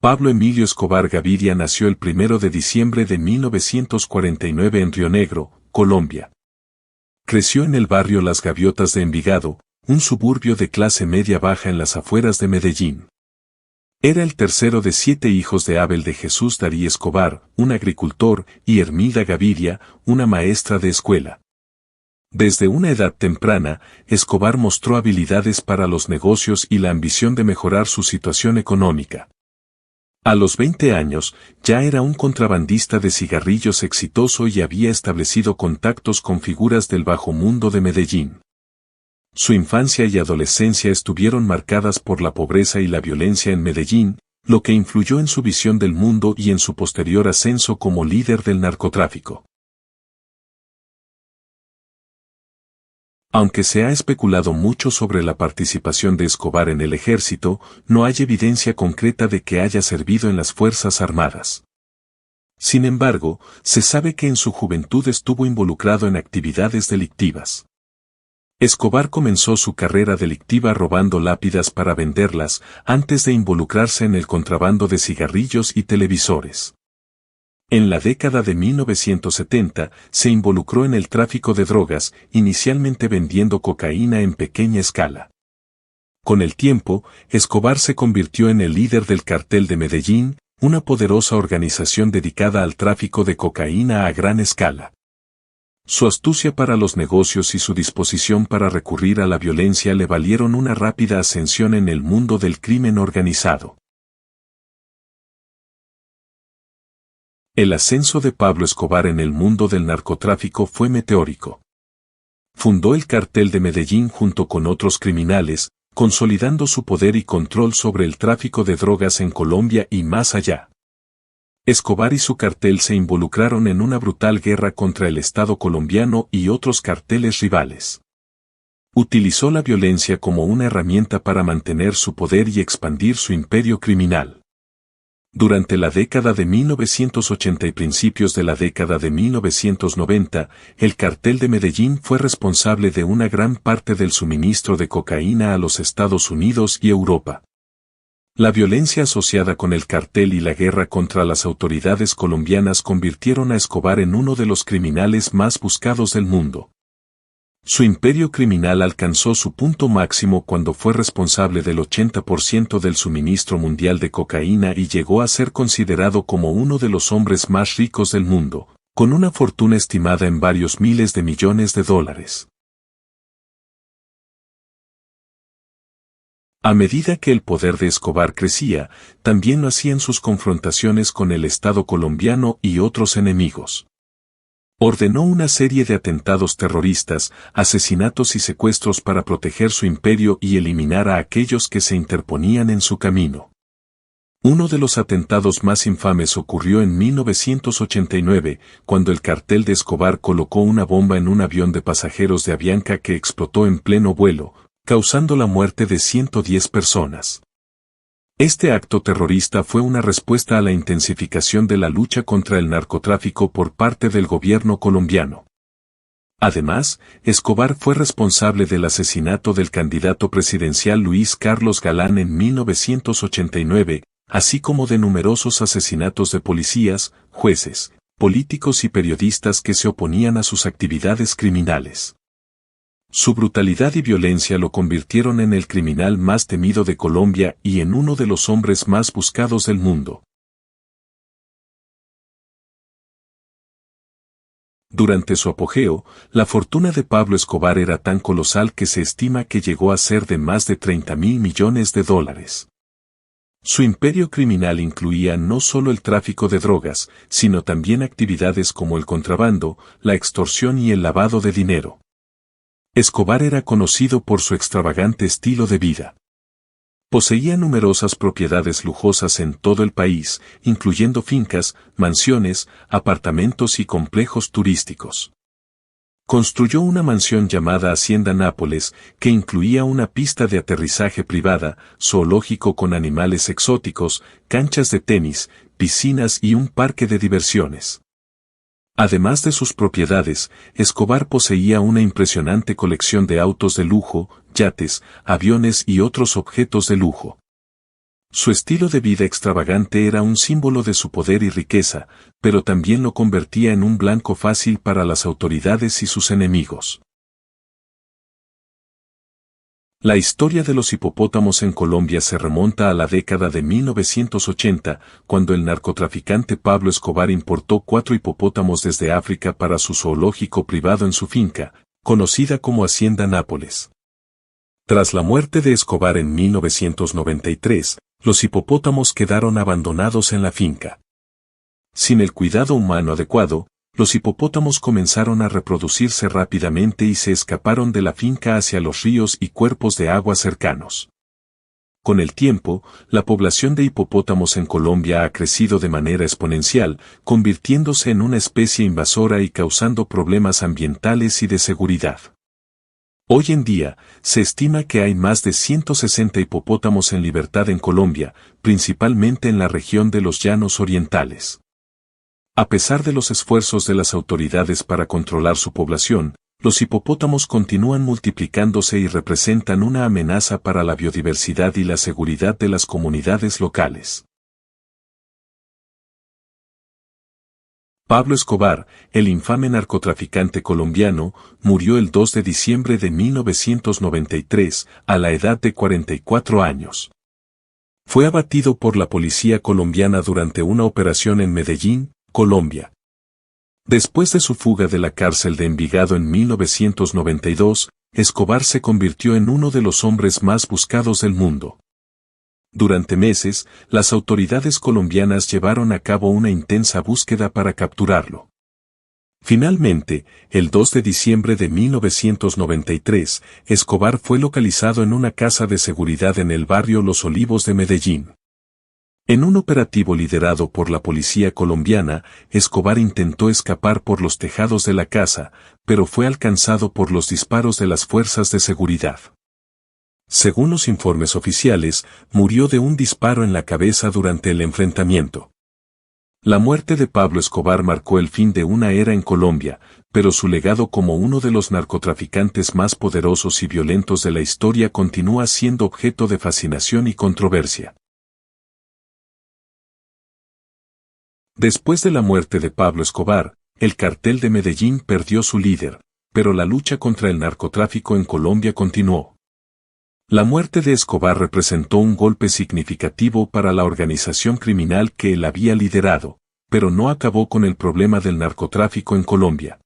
Pablo Emilio Escobar Gaviria nació el 1 de diciembre de 1949 en Río Negro, Colombia. Creció en el barrio Las Gaviotas de Envigado, un suburbio de clase media-baja en las afueras de Medellín. Era el tercero de 7 hijos de Abel de Jesús Darí Escobar, un agricultor, y Hermilda Gaviria, una maestra de escuela. Desde una edad temprana, Escobar mostró habilidades para los negocios y la ambición de mejorar su situación económica. A los 20 años, ya era un contrabandista de cigarrillos exitoso y había establecido contactos con figuras del bajo mundo de Medellín. Su infancia y adolescencia estuvieron marcadas por la pobreza y la violencia en Medellín, lo que influyó en su visión del mundo y en su posterior ascenso como líder del narcotráfico. Aunque se ha especulado mucho sobre la participación de Escobar en el ejército, no hay evidencia concreta de que haya servido en las Fuerzas Armadas. Sin embargo, se sabe que en su juventud estuvo involucrado en actividades delictivas. Escobar comenzó su carrera delictiva robando lápidas para venderlas, antes de involucrarse en el contrabando de cigarrillos y televisores. En la década de 1970, se involucró en el tráfico de drogas, inicialmente vendiendo cocaína en pequeña escala. Con el tiempo, Escobar se convirtió en el líder del Cartel de Medellín, una poderosa organización dedicada al tráfico de cocaína a gran escala. Su astucia para los negocios y su disposición para recurrir a la violencia le valieron una rápida ascensión en el mundo del crimen organizado. El ascenso de Pablo Escobar en el mundo del narcotráfico fue meteórico. Fundó el Cartel de Medellín junto con otros criminales, consolidando su poder y control sobre el tráfico de drogas en Colombia y más allá. Escobar y su cartel se involucraron en una brutal guerra contra el Estado colombiano y otros carteles rivales. Utilizó la violencia como una herramienta para mantener su poder y expandir su imperio criminal. Durante la década de 1980 y principios de la década de 1990, el Cartel de Medellín fue responsable de una gran parte del suministro de cocaína a los Estados Unidos y Europa. La violencia asociada con el cartel y la guerra contra las autoridades colombianas convirtieron a Escobar en uno de los criminales más buscados del mundo. Su imperio criminal alcanzó su punto máximo cuando fue responsable del 80% del suministro mundial de cocaína y llegó a ser considerado como uno de los hombres más ricos del mundo, con una fortuna estimada en varios miles de millones de dólares. A medida que el poder de Escobar crecía, también lo hacían sus confrontaciones con el Estado colombiano y otros enemigos. Ordenó una serie de atentados terroristas, asesinatos y secuestros para proteger su imperio y eliminar a aquellos que se interponían en su camino. Uno de los atentados más infames ocurrió en 1989, cuando el cartel de Escobar colocó una bomba en un avión de pasajeros de Avianca que explotó en pleno vuelo, causando la muerte de 110 personas. Este acto terrorista fue una respuesta a la intensificación de la lucha contra el narcotráfico por parte del gobierno colombiano. Además, Escobar fue responsable del asesinato del candidato presidencial Luis Carlos Galán en 1989, así como de numerosos asesinatos de policías, jueces, políticos y periodistas que se oponían a sus actividades criminales. Su brutalidad y violencia lo convirtieron en el criminal más temido de Colombia y en uno de los hombres más buscados del mundo. Durante su apogeo, la fortuna de Pablo Escobar era tan colosal que se estima que llegó a ser de más de 30.000 millones de dólares. Su imperio criminal incluía no solo el tráfico de drogas, sino también actividades como el contrabando, la extorsión y el lavado de dinero. Escobar era conocido por su extravagante estilo de vida. Poseía numerosas propiedades lujosas en todo el país, incluyendo fincas, mansiones, apartamentos y complejos turísticos. Construyó una mansión llamada Hacienda Nápoles, que incluía una pista de aterrizaje privada, zoológico con animales exóticos, canchas de tenis, piscinas y un parque de diversiones. Además de sus propiedades, Escobar poseía una impresionante colección de autos de lujo, yates, aviones y otros objetos de lujo. Su estilo de vida extravagante era un símbolo de su poder y riqueza, pero también lo convertía en un blanco fácil para las autoridades y sus enemigos. La historia de los hipopótamos en Colombia se remonta a la década de 1980, cuando el narcotraficante Pablo Escobar importó 4 hipopótamos desde África para su zoológico privado en su finca, conocida como Hacienda Nápoles. Tras la muerte de Escobar en 1993, los hipopótamos quedaron abandonados en la finca. Sin el cuidado humano adecuado, los hipopótamos comenzaron a reproducirse rápidamente y se escaparon de la finca hacia los ríos y cuerpos de agua cercanos. Con el tiempo, la población de hipopótamos en Colombia ha crecido de manera exponencial, convirtiéndose en una especie invasora y causando problemas ambientales y de seguridad. Hoy en día, se estima que hay más de 160 hipopótamos en libertad en Colombia, principalmente en la región de los Llanos Orientales. A pesar de los esfuerzos de las autoridades para controlar su población, los hipopótamos continúan multiplicándose y representan una amenaza para la biodiversidad y la seguridad de las comunidades locales. Pablo Escobar, el infame narcotraficante colombiano, murió el 2 de diciembre de 1993, a la edad de 44 años. Fue abatido por la policía colombiana durante una operación en Medellín, Colombia. Después de su fuga de la cárcel de Envigado en 1992, Escobar se convirtió en uno de los hombres más buscados del mundo. Durante meses, las autoridades colombianas llevaron a cabo una intensa búsqueda para capturarlo. Finalmente, el 2 de diciembre de 1993, Escobar fue localizado en una casa de seguridad en el barrio Los Olivos de Medellín. En un operativo liderado por la policía colombiana, Escobar intentó escapar por los tejados de la casa, pero fue alcanzado por los disparos de las fuerzas de seguridad. Según los informes oficiales, murió de un disparo en la cabeza durante el enfrentamiento. La muerte de Pablo Escobar marcó el fin de una era en Colombia, pero su legado como uno de los narcotraficantes más poderosos y violentos de la historia continúa siendo objeto de fascinación y controversia. Después de la muerte de Pablo Escobar, el cartel de Medellín perdió su líder, pero la lucha contra el narcotráfico en Colombia continuó. La muerte de Escobar representó un golpe significativo para la organización criminal que él había liderado, pero no acabó con el problema del narcotráfico en Colombia.